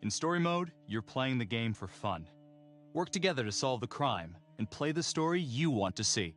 In story mode, you're playing the game for fun. Work together to solve the crime and play the story you want to see.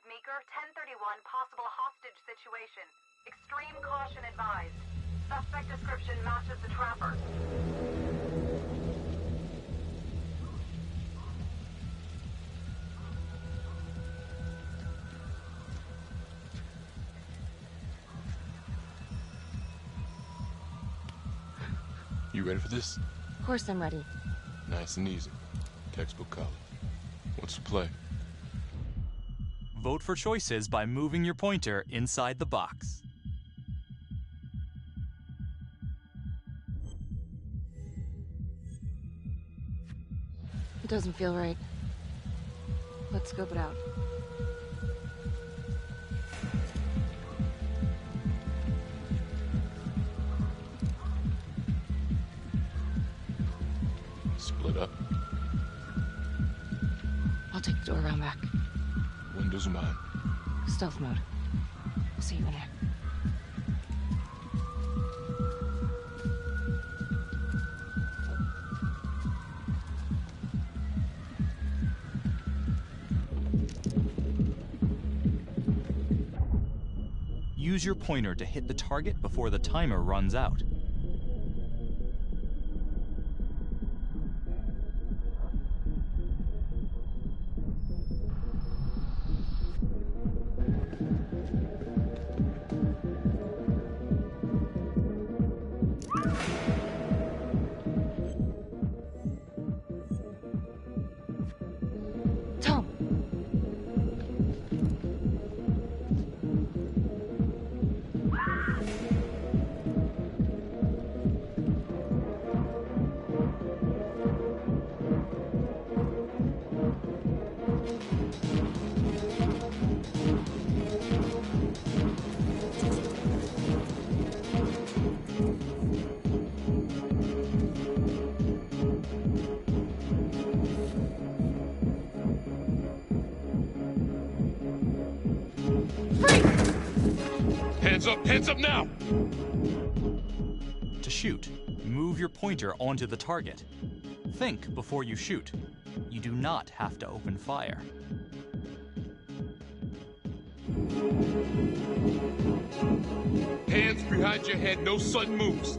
Meeker, 1031, possible hostage situation. Extreme caution advised. Suspect description matches the trapper. You ready for this? Of course I'm ready. Nice and easy. Textbook college. What's the play? Vote for choices by moving your pointer inside the box. It doesn't feel right. Let's scope it out. Split up. I'll take the door around back. Windows mine. Stealth mode. I'll see you in there. Use your pointer to hit the target before the timer runs out. Tom! Hands up now! To shoot, move your pointer onto the target. Think before you shoot. You do not have to open fire. Hands behind your head, no sudden moves.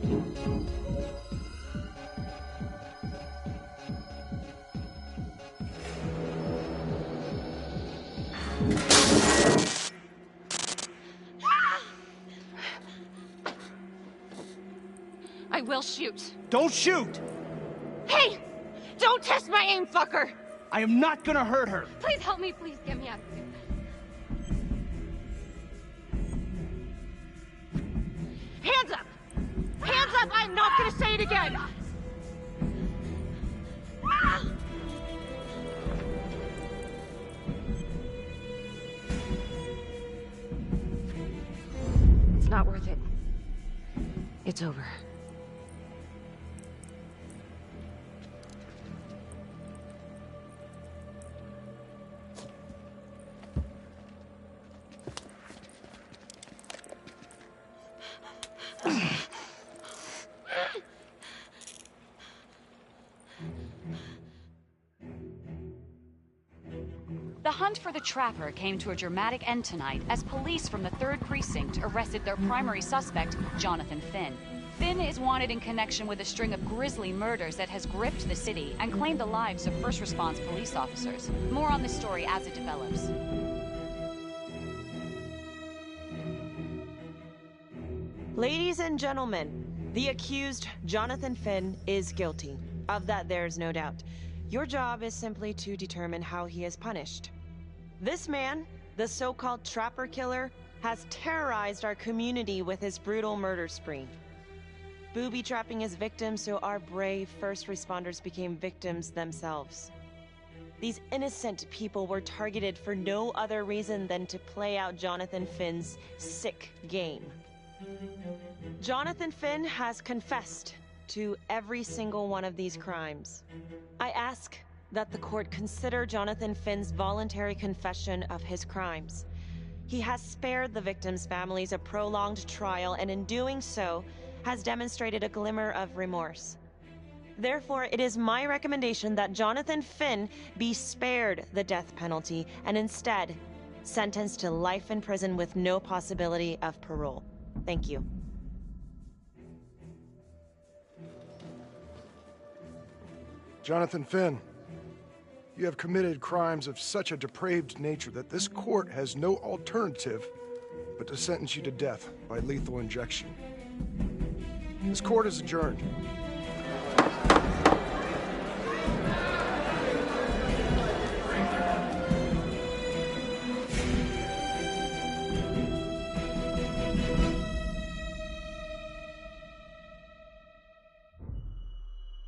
I will shoot. Don't shoot! Hey! Don't test my aim, fucker! I am not gonna hurt her. Please help me, please get me out of here. Hands up! Hands up! I'm not gonna say it again! It's not worth it. It's over. The hunt for the Trapper came to a dramatic end tonight as police from the 3rd Precinct arrested their primary suspect, Jonathan Finn. Finn is wanted in connection with a string of grisly murders that has gripped the city and claimed the lives of first response police officers. More on this story as it develops. Ladies and gentlemen, the accused, Jonathan Finn, is guilty. Of that, there's no doubt. Your job is simply to determine how he is punished. This man, the so-called Trapper Killer, has terrorized our community with his brutal murder spree. Booby-trapping his victims so our brave first responders became victims themselves. These innocent people were targeted for no other reason than to play out Jonathan Finn's sick game. Jonathan Finn has confessed to every single one of these crimes. I ask that the court consider Jonathan Finn's voluntary confession of his crimes. He has spared the victims' families a prolonged trial, and in doing so, has demonstrated a glimmer of remorse. Therefore, it is my recommendation that Jonathan Finn be spared the death penalty and instead sentenced to life in prison with no possibility of parole. Thank you. Jonathan Finn, you have committed crimes of such a depraved nature that this court has no alternative but to sentence you to death by lethal injection. This court is adjourned.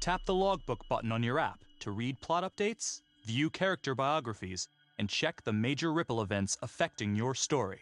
Tap the logbook button on your app to read plot updates, view character biographies, and check the major ripple events affecting your story.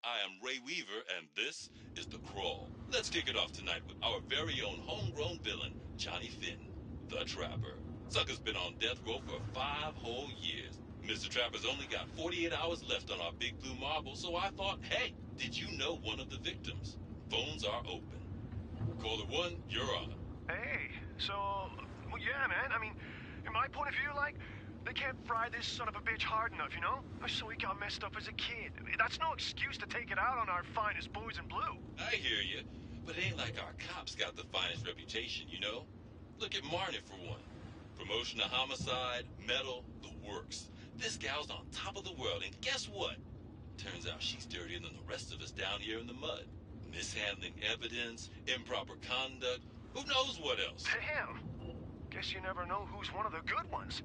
I am Ray Weaver, and this is The Crawl. Let's kick it off tonight with our very own homegrown villain, Johnny Finn, the Trapper. Sucker's been on death row for 5 whole years. Mr. Trapper's only got 48 hours left on our big blue marble, so I thought, hey, did you know one of the victims? Phones are open. Caller 1, you're on. Hey, so, well, yeah, man, I mean, in my point of view, like, they can't fry this son of a bitch hard enough, you know? So he got messed up as a kid. That's no excuse to take it out on our finest boys in blue. I hear you, but it ain't like our cops got the finest reputation, you know? Look at Marnie for one. Promotion to homicide, medal, the works. This gal's on top of the world, and guess what? Turns out she's dirtier than the rest of us down here in the mud. Mishandling evidence, improper conduct, who knows what else? Damn. Guess you never know who's one of the good ones.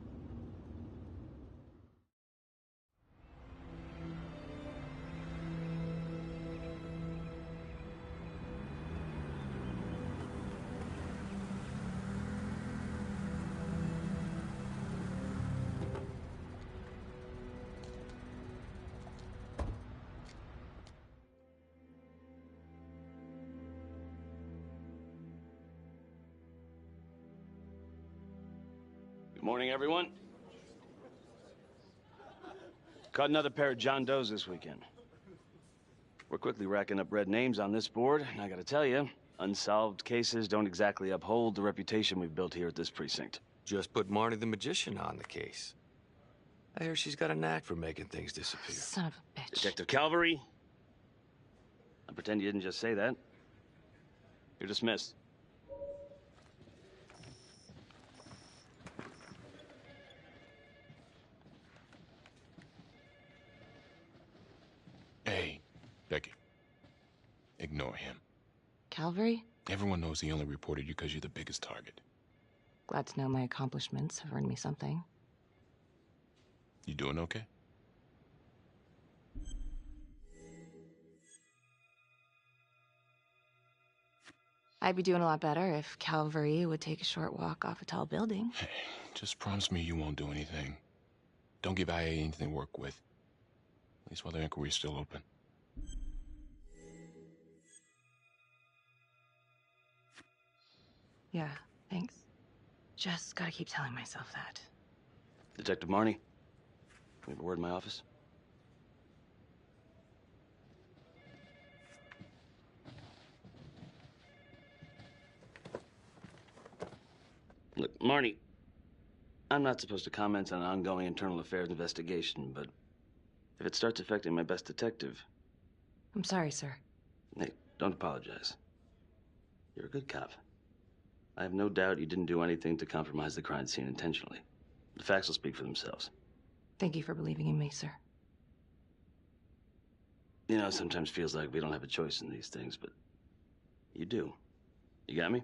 Good morning, everyone. Caught another pair of John Does this weekend. We're quickly racking up red names on this board, and I gotta tell you, unsolved cases don't exactly uphold the reputation we've built here at this precinct. Just put Marnie the Magician on the case. I hear she's got a knack for making things disappear. Son of a bitch. Detective Calvary, I pretend you didn't just say that. You're dismissed. Hey, Becky. Ignore him. Calvary? Everyone knows he only reported you because you're the biggest target. Glad to know my accomplishments have earned me something. You doing okay? I'd be doing a lot better if Calvary would take a short walk off a tall building. Hey, just promise me you won't do anything. Don't give IA anything to work with. At least while the inquiry's still open. Yeah, thanks. Just gotta keep telling myself that. Detective Marnie, we have a word in my office. Look, Marnie, I'm not supposed to comment on an ongoing internal affairs investigation, but if it starts affecting my best detective... I'm sorry, sir. Hey, don't apologize. You're a good cop. I have no doubt you didn't do anything to compromise the crime scene intentionally. The facts will speak for themselves. Thank you for believing in me, sir. You know, it sometimes feels like we don't have a choice in these things, but you do. You got me?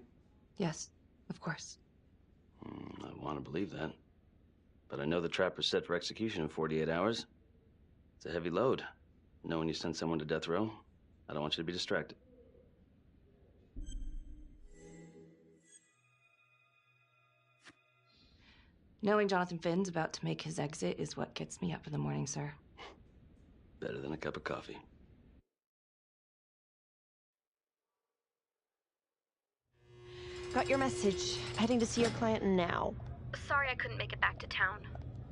Yes, of course. I want to believe that. But I know the Trapper's set for execution in 48 hours. It's a heavy load. Knowing you sent someone to death row, I don't want you to be distracted. Knowing Jonathan Finn's about to make his exit is what gets me up in the morning, sir. Better than a cup of coffee. Got your message. Heading to see your client now. Sorry I couldn't make it back to town.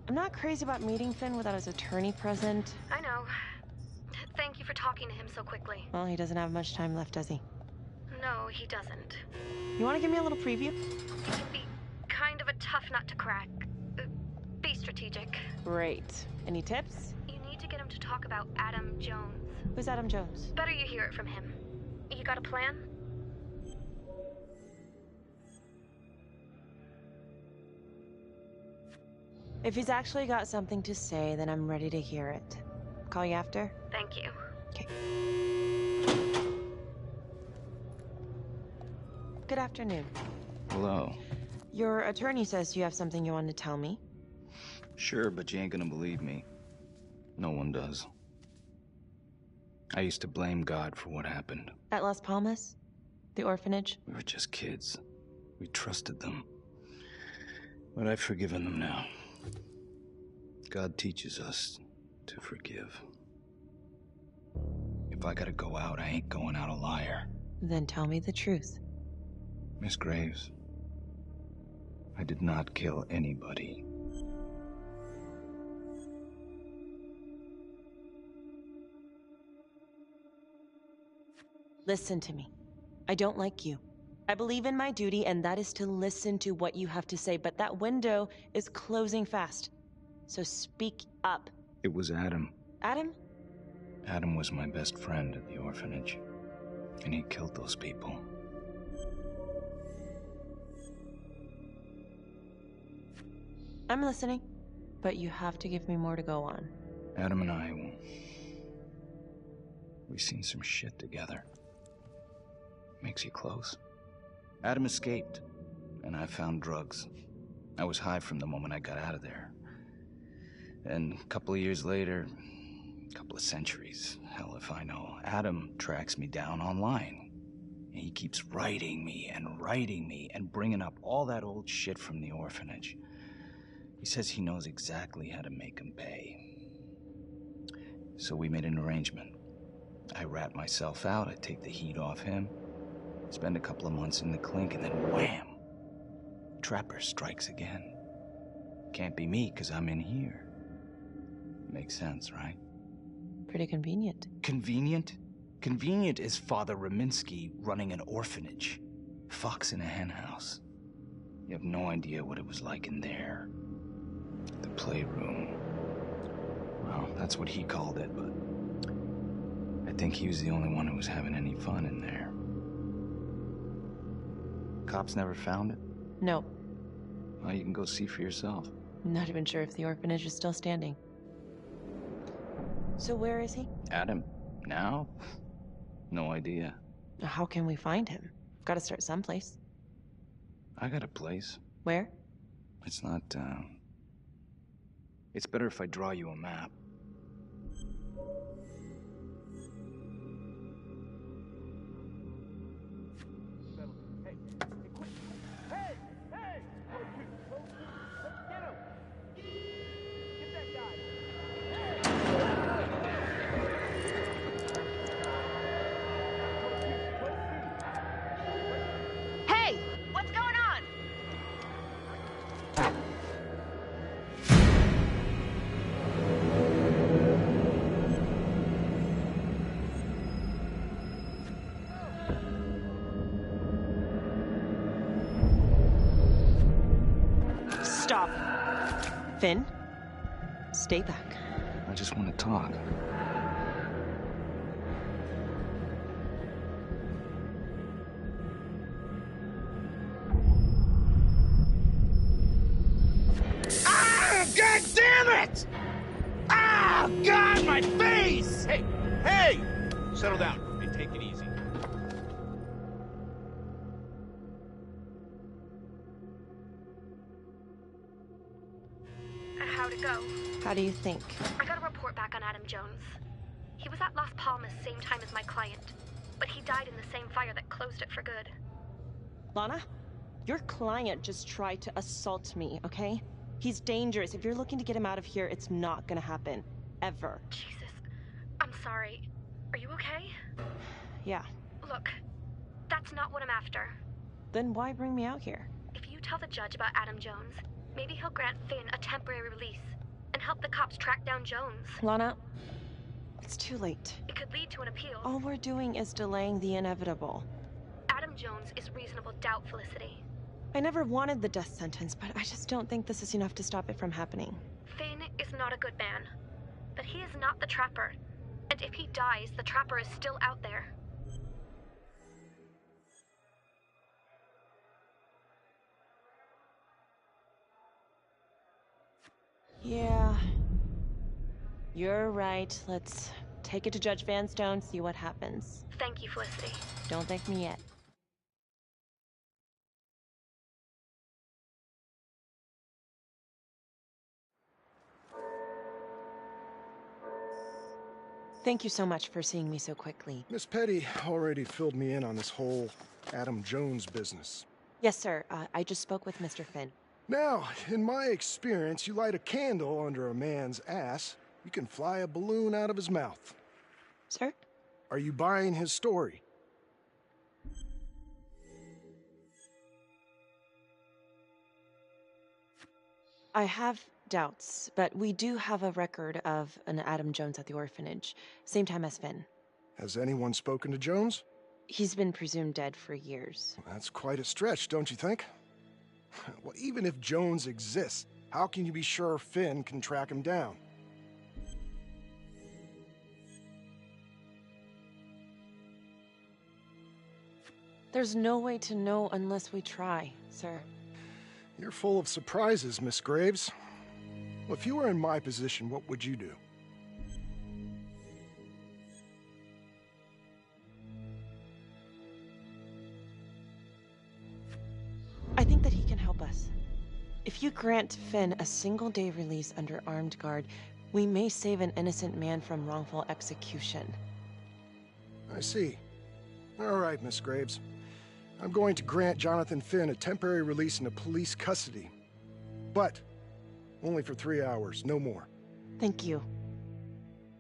I'm not crazy about meeting Finn without his attorney present. I know. Thank you for talking to him so quickly. Well, he doesn't have much time left, does he? No, he doesn't. You want to give me a little preview? It can be kind of a tough nut to crack. Be strategic. Great. Any tips? You need to get him to talk about Adam Jones. Who's Adam Jones? Better you hear it from him. You got a plan? If he's actually got something to say, then I'm ready to hear it. Call you after? Thank you. Okay. Good afternoon. Hello. Your attorney says you have something you want to tell me. Sure, but you ain't gonna believe me. No one does. I used to blame God for what happened. At Las Palmas? The orphanage? We were just kids. We trusted them. But I've forgiven them now. God teaches us to forgive. If I gotta go out, I ain't going out a liar. Then tell me the truth. Miss Graves, I did not kill anybody. Listen to me. I don't like you. I believe in my duty, and that is to listen to what you have to say, but that window is closing fast. So speak up. It was Adam. Adam? Adam was my best friend at the orphanage, and he killed those people. I'm listening, but you have to give me more to go on. Adam and I, we've seen some shit together. Makes you close. Adam escaped, and I found drugs. I was high from the moment I got out of there. And a couple of years later, a couple of centuries, hell if I know, Adam tracks me down online. And he keeps writing me and bringing up all that old shit from the orphanage. He says he knows exactly how to make him pay. So we made an arrangement. I rat myself out, I take the heat off him, spend a couple of months in the clink, and then wham! Trapper strikes again. Can't be me, 'cause I'm in here. Makes sense, right? Pretty convenient. Convenient? Convenient is Father Raminsky running an orphanage. Fox in a henhouse. You have no idea what it was like in there. The playroom. Well, that's what he called it, but I think he was the only one who was having any fun in there. Cops never found it? No. Well, you can go see for yourself. I'm not even sure if the orphanage is still standing. So where is he? Adam? Now? No idea. How can we find him? Gotta start someplace. I got a place. Where? It's not, It's better if I draw you a map. Hey! What's going on? Stop. Finn, stay back. I just want to talk. Ah! God damn it! Ah! God, my face! Hey! Hey! Settle down. Hey, take it easy. How'd it go? How do you think? I got a report back on Adam Jones. He was at Las Palmas same time as my client, but he died in the same fire that closed it for good. Lana, your client just tried to assault me, okay? He's dangerous. If you're looking to get him out of here, it's not gonna happen. Ever. Jesus. I'm sorry. Are you okay? Yeah. Look, that's not what I'm after. Then why bring me out here? If you tell the judge about Adam Jones, maybe he'll grant Finn a temporary release and help the cops track down Jones. Lana, it's too late. It could lead to an appeal. All we're doing is delaying the inevitable. Adam Jones is reasonable doubt, Felicity. I never wanted the death sentence, but I just don't think this is enough to stop it from happening. Finn is not a good man, but he is not the Trapper. And if he dies, the Trapper is still out there. Yeah. You're right. Let's take it to Judge Vanstone, see what happens. Thank you, Felicity. Don't thank me yet. Thank you so much for seeing me so quickly. Miss Petty already filled me in on this whole Adam Jones business. Yes, sir. I just spoke with Mr. Finn. Now, in my experience, you light a candle under a man's ass, you can fly a balloon out of his mouth. Sir? Are you buying his story? I have doubts, but we do have a record of an Adam Jones at the orphanage, same time as Finn. Has anyone spoken to Jones? He's been presumed dead for years. That's quite a stretch, don't you think? Well, even if Jones exists, how can you be sure Finn can track him down? There's no way to know unless we try, sir. You're full of surprises, Miss Graves. Well, if you were in my position, what would you do? I think that he can help us. If you grant Finn a single-day release under armed guard, we may save an innocent man from wrongful execution. I see. All right, Miss Graves. I'm going to grant Jonathan Finn a temporary release into police custody. But only for 3 hours, no more. Thank you.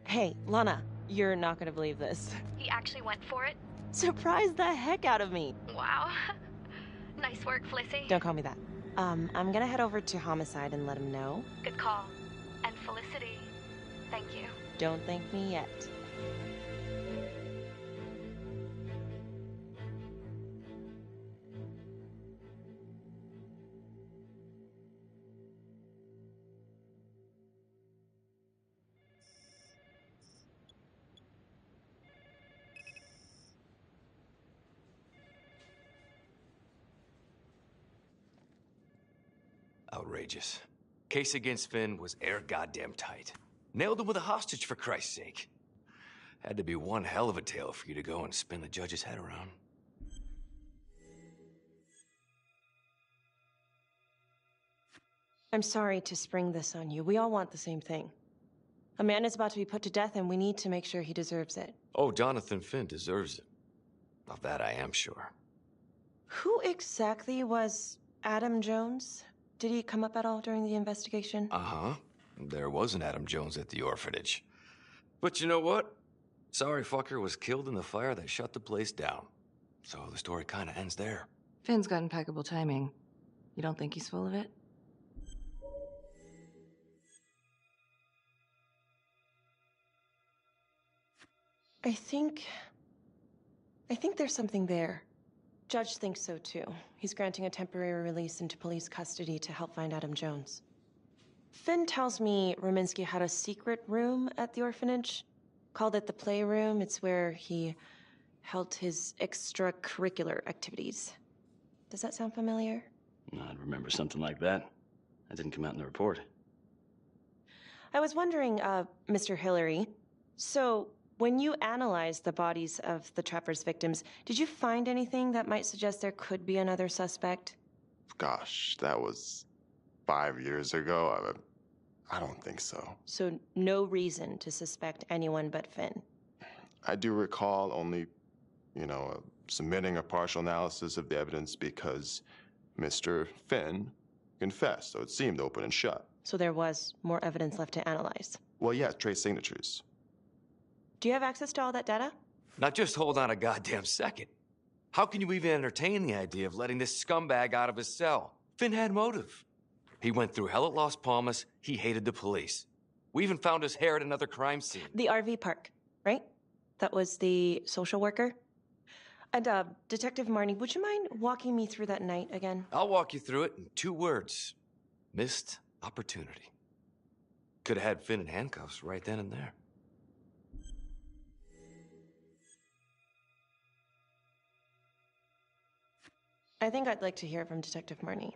Hey, Lana, you're not gonna believe this. He actually went for it? Surprised the heck out of me. Wow. Nice work, Felicity. Don't call me that. I'm gonna head over to Homicide and let him know. Good call. And Felicity, thank you. Don't thank me yet. Outrageous. Case against Finn was air goddamn tight. Nailed him with a hostage, for Christ's sake. Had to be one hell of a tale for you to go and spin the judge's head around. I'm sorry to spring this on you. We all want the same thing. A man is about to be put to death, and we need to make sure he deserves it. Oh, Jonathan Finn deserves it. Of that I am sure. Who exactly was Adam Jones? Did he come up at all during the investigation? Uh-huh. There was an Adam Jones at the orphanage. But you know what? Sorry fucker was killed in the fire that shut the place down. So the story kind of ends there. Finn's got impeccable timing. You don't think he's full of it? I think there's something there. Judge thinks so too. He's granting a temporary release into police custody to help find Adam Jones. Finn tells me Rominsky had a secret room at the orphanage. Called it the playroom. It's where he held his extracurricular activities. Does that sound familiar? I'd remember something like that. That didn't come out in the report. I was wondering, Mr. Hillary, so when you analyzed the bodies of the Trapper's victims, did you find anything that might suggest there could be another suspect? Gosh, that was 5 years ago. I don't think so. So no reason to suspect anyone but Finn? I do recall only, submitting a partial analysis of the evidence because Mr. Finn confessed, so it seemed open and shut. So there was more evidence left to analyze? Well, yeah, trace signatures. Do you have access to all that data? Now just hold on a goddamn second. How can you even entertain the idea of letting this scumbag out of his cell? Finn had motive. He went through hell at Las Palmas. He hated the police. We even found his hair at another crime scene. The RV park, right? That was the social worker? And, Detective Marnie, would you mind walking me through that night again? I'll walk you through it in 2 words. Missed opportunity. Could have had Finn in handcuffs right then and there. I think I'd like to hear from Detective Marnie,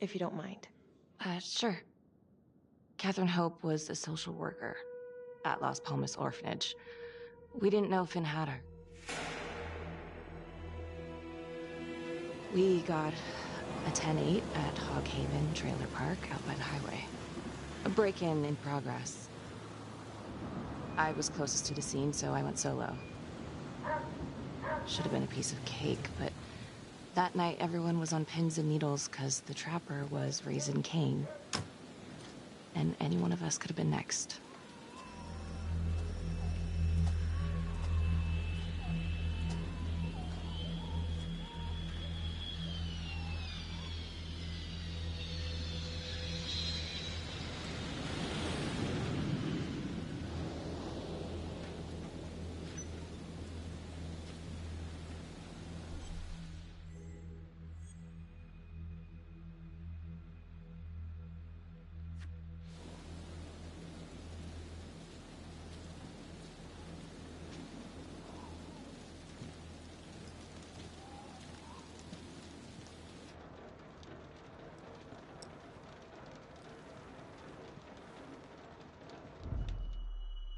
if you don't mind. Sure. Catherine Hope was a social worker at Las Palmas Orphanage. We didn't know Finn had her. We got a 10-8 at Hog Haven Trailer Park out by the highway. A break-in in progress. I was closest to the scene, so I went solo. Should have been a piece of cake, but that night everyone was on pins and needles because the Trapper was raising Cain. And any one of us could have been next.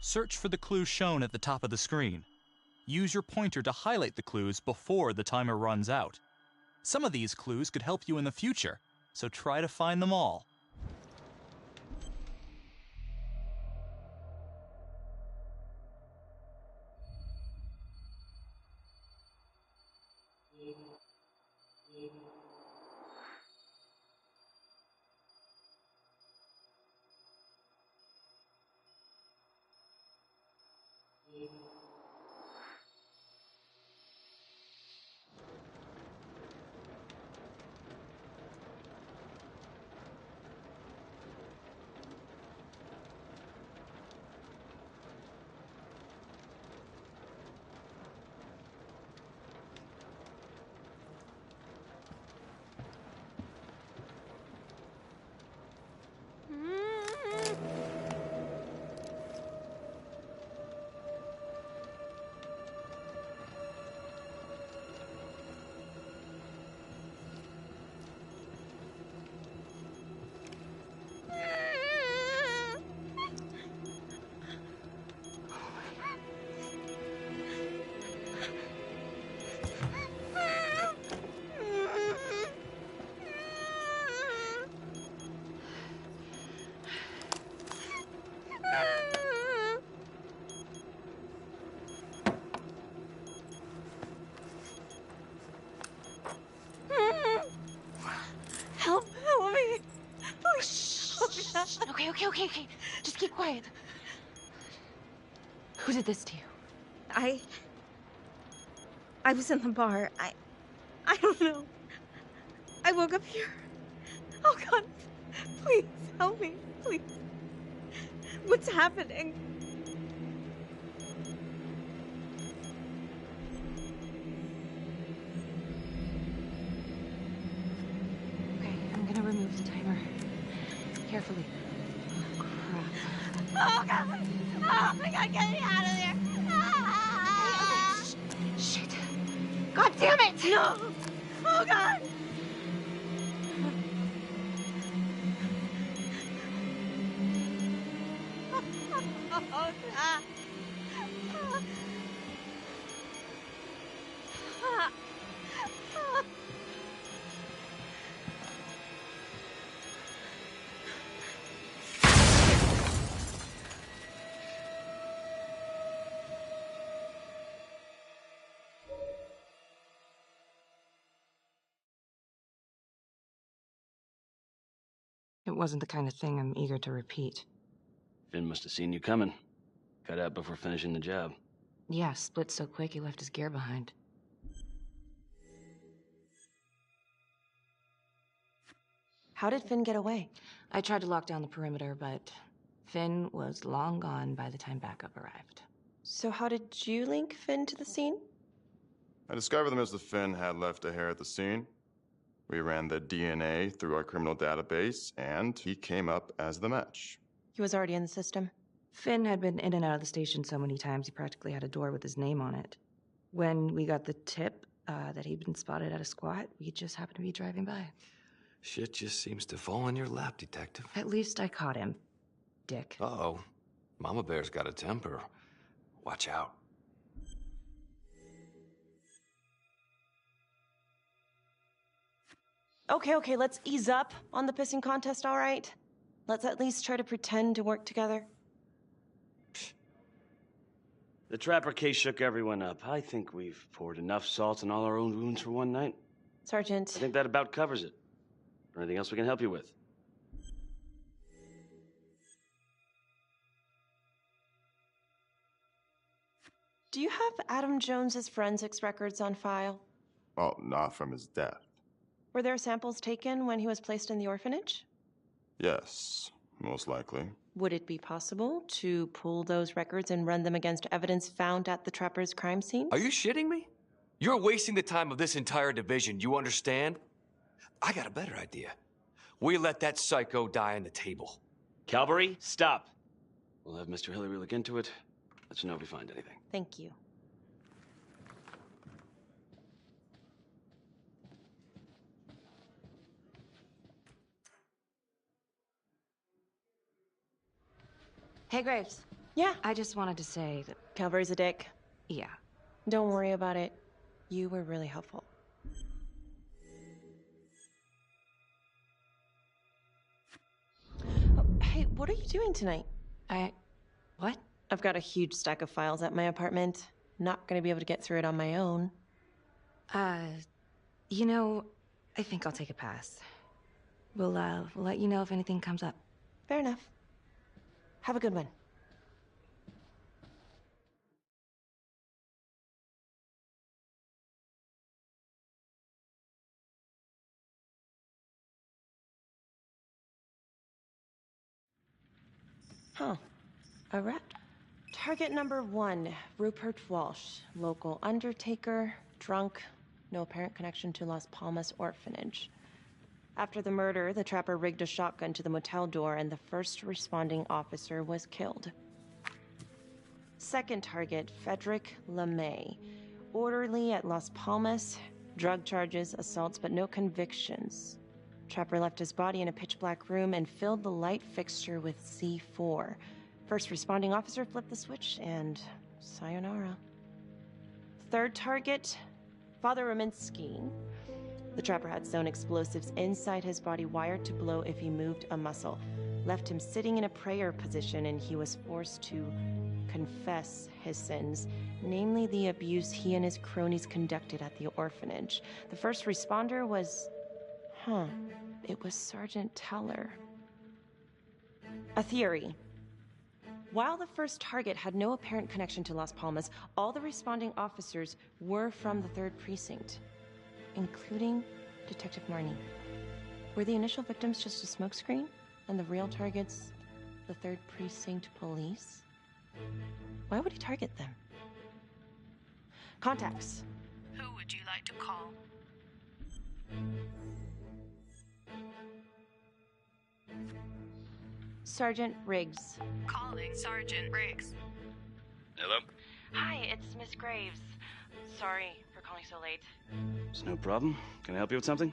Search for the clues shown at the top of the screen. Use your pointer to highlight the clues before the timer runs out. Some of these clues could help you in the future, so try to find them all. Help me. Please. Okay. Just keep quiet. Who did this to you? I was in the bar. I don't know. I woke up here. Oh, God. Please, help me. Please. What's happening? Okay, I'm gonna remove the timer. Carefully. Oh, crap. Oh, God. Oh, my God, get me out of there. Ah! Shit. God damn it! No! Oh, God! Oh, God. It wasn't the kind of thing I'm eager to repeat. Finn must have seen you coming. Cut out before finishing the job. Yeah, split so quick he left his gear behind. How did Finn get away? I tried to lock down the perimeter, but Finn was long gone by the time backup arrived. So how did you link Finn to the scene? I discovered that Mr. Finn had left a hair at the scene. We ran the DNA through our criminal database, and he came up as the match. He was already in the system. Finn had been in and out of the station so many times he practically had a door with his name on it. When we got the tip that he'd been spotted at a squat, we just happened to be driving by. Shit just seems to fall in your lap, Detective. At least I caught him, dick. Uh-oh. Mama Bear's got a temper. Watch out. Okay, let's ease up on the pissing contest, all right? Let's at least try to pretend to work together. The Trapper case shook everyone up. I think we've poured enough salt on all our own wounds for one night. Sergeant. I think that about covers it. Or anything else we can help you with? Do you have Adam Jones's forensics records on file? Well, not from his death. Were there samples taken when he was placed in the orphanage? Yes, most likely. Would it be possible to pull those records and run them against evidence found at the Trapper's crime scene? Are you shitting me? You're wasting the time of this entire division, you understand? I got a better idea. We let that psycho die on the table. Calvary, stop. We'll have Mr. Hillary look into it. Let you know if we find anything. Thank you. Hey, Graves. Yeah. I just wanted to say that... Calvary's a dick. Yeah. Don't worry about it. You were really helpful. Oh, hey, what are you doing tonight? What? I've got a huge stack of files at my apartment. Not gonna be able to get through it on my own. You know, I think I'll take a pass. We'll let you know if anything comes up. Fair enough. Have a good one. Huh. A rat. Target number 1, Rupert Walsh, local undertaker, drunk, no apparent connection to Las Palmas orphanage. After the murder, the trapper rigged a shotgun to the motel door and the first responding officer was killed. Second target, Frederick LeMay, orderly at Las Palmas, drug charges, assaults, but no convictions. Trapper left his body in a pitch-black room and filled the light fixture with C4. First responding officer flipped the switch, and sayonara. Third target, Father Rominsky. The trapper had sewn explosives inside his body, wired to blow if he moved a muscle. Left him sitting in a prayer position, and he was forced to confess his sins, namely the abuse he and his cronies conducted at the orphanage. The first responder was... it was Sergeant Teller. A theory. While the first target had no apparent connection to Las Palmas, all the responding officers were from the 3rd Precinct, including Detective Marnie. Were the initial victims just a smokescreen, and the real targets the 3rd Precinct police? Why would he target them? Contacts. Who would you like to call? Sergeant Riggs. Calling Sergeant Riggs. Hello? Hi, it's Miss Graves. Sorry for calling so late. It's no problem. Can I help you with something?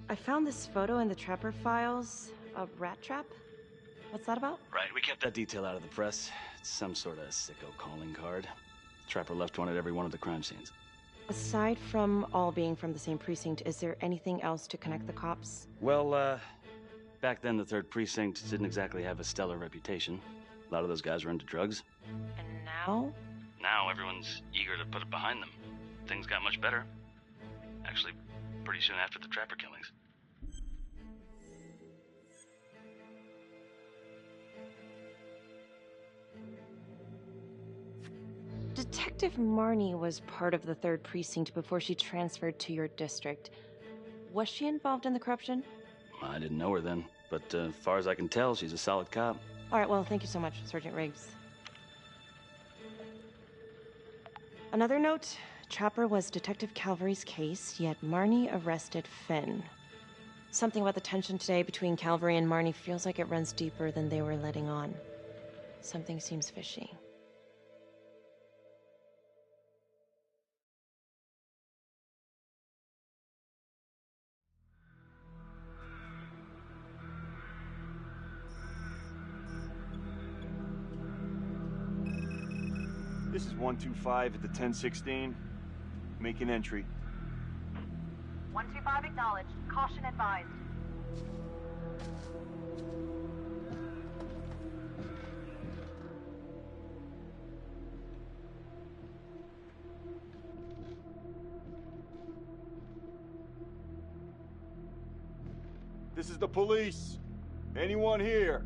I found this photo in the Trapper files. A rat trap? What's that about? Right, we kept that detail out of the press. It's some sort of sicko calling card. Trapper left one at every one of the crime scenes. Aside from all being from the same precinct, is there anything else to connect the cops? Well, back then the 3rd Precinct didn't exactly have a stellar reputation. A lot of those guys were into drugs. And now? Now everyone's eager to put it behind them. Things got much better. Actually, pretty soon after the Trapper killings. Detective Marnie was part of the 3rd Precinct before she transferred to your district. Was she involved in the corruption? I didn't know her then, but as far as I can tell, she's a solid cop. All right, well, thank you so much, Sergeant Riggs. Another note, Trapper was Detective Calvary's case, yet Marnie arrested Finn. Something about the tension today between Calvary and Marnie feels like it runs deeper than they were letting on. Something seems fishy. This is 125 at the 1016. Make an entry. 125 acknowledged. Caution advised. This is the police. Anyone here?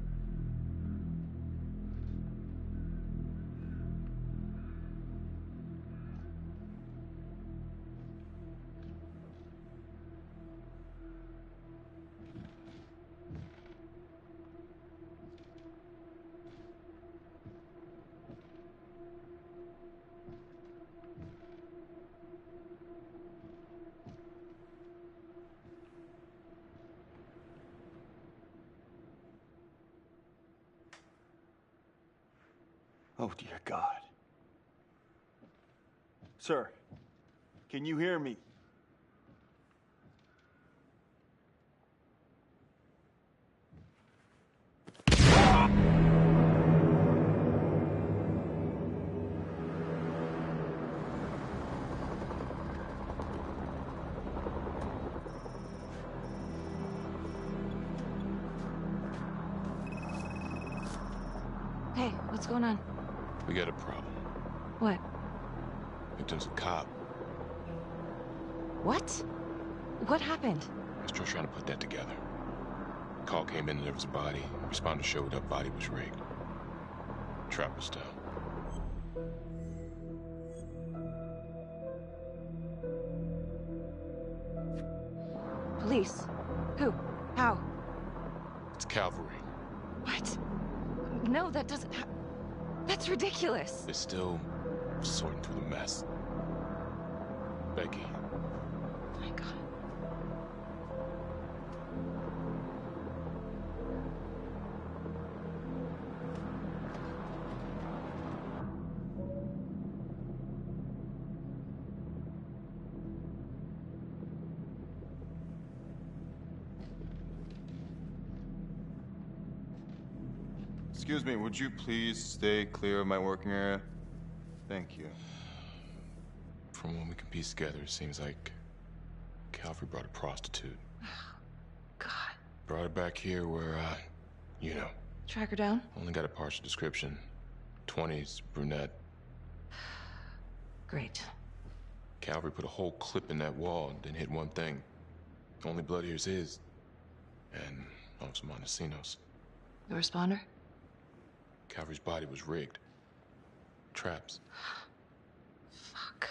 Oh, dear God. Sir, can you hear me? going on? We got a problem. What? Victim's a cop. What? What happened? I was just trying to put that together. Call came in and there was a body. Responder showed up, body was rigged. Trap was down. Police? Who? How? It's cavalry. What? No, that doesn't that's ridiculous. They're still sorting through the mess. Becky. Oh my God. Excuse me, would you please stay clear of my working area? Thank you. From what we can piece together, it seems like Calvary brought a prostitute. God. Brought her back here where, you know. Track her down? Only got a partial description. 20s, brunette. Great. Calvary put a whole clip in that wall and didn't hit one thing. Only blood here's his. And Officer Montesinos. The responder? Calvary's body was rigged. Traps. Fuck.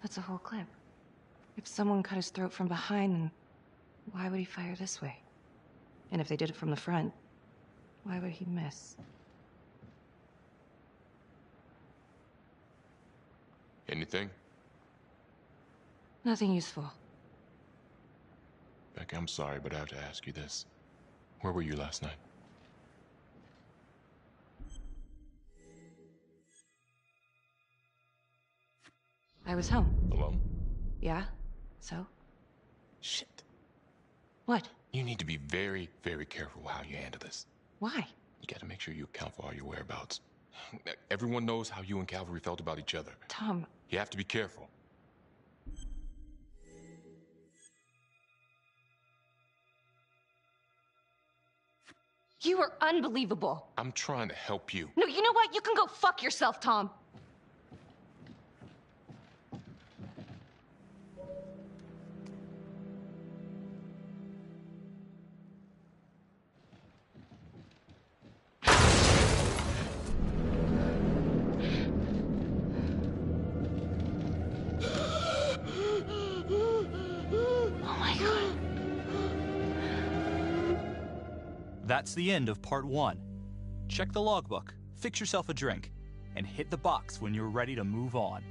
That's a whole clip. If someone cut his throat from behind, then why would he fire this way? And if they did it from the front, why would he miss? Anything? Nothing useful. Becky, I'm sorry, but I have to ask you this. Where were you last night? I was home. Alone? Yeah? So? Shit. What? You need to be very, very careful how you handle this. Why? You gotta make sure you account for all your whereabouts. Everyone knows how you and Calvary felt about each other. Tom. You have to be careful. You are unbelievable. I'm trying to help you. No, you know what? You can go fuck yourself, Tom. That's the end of part 1. Check the logbook, fix yourself a drink, and hit the box when you're ready to move on.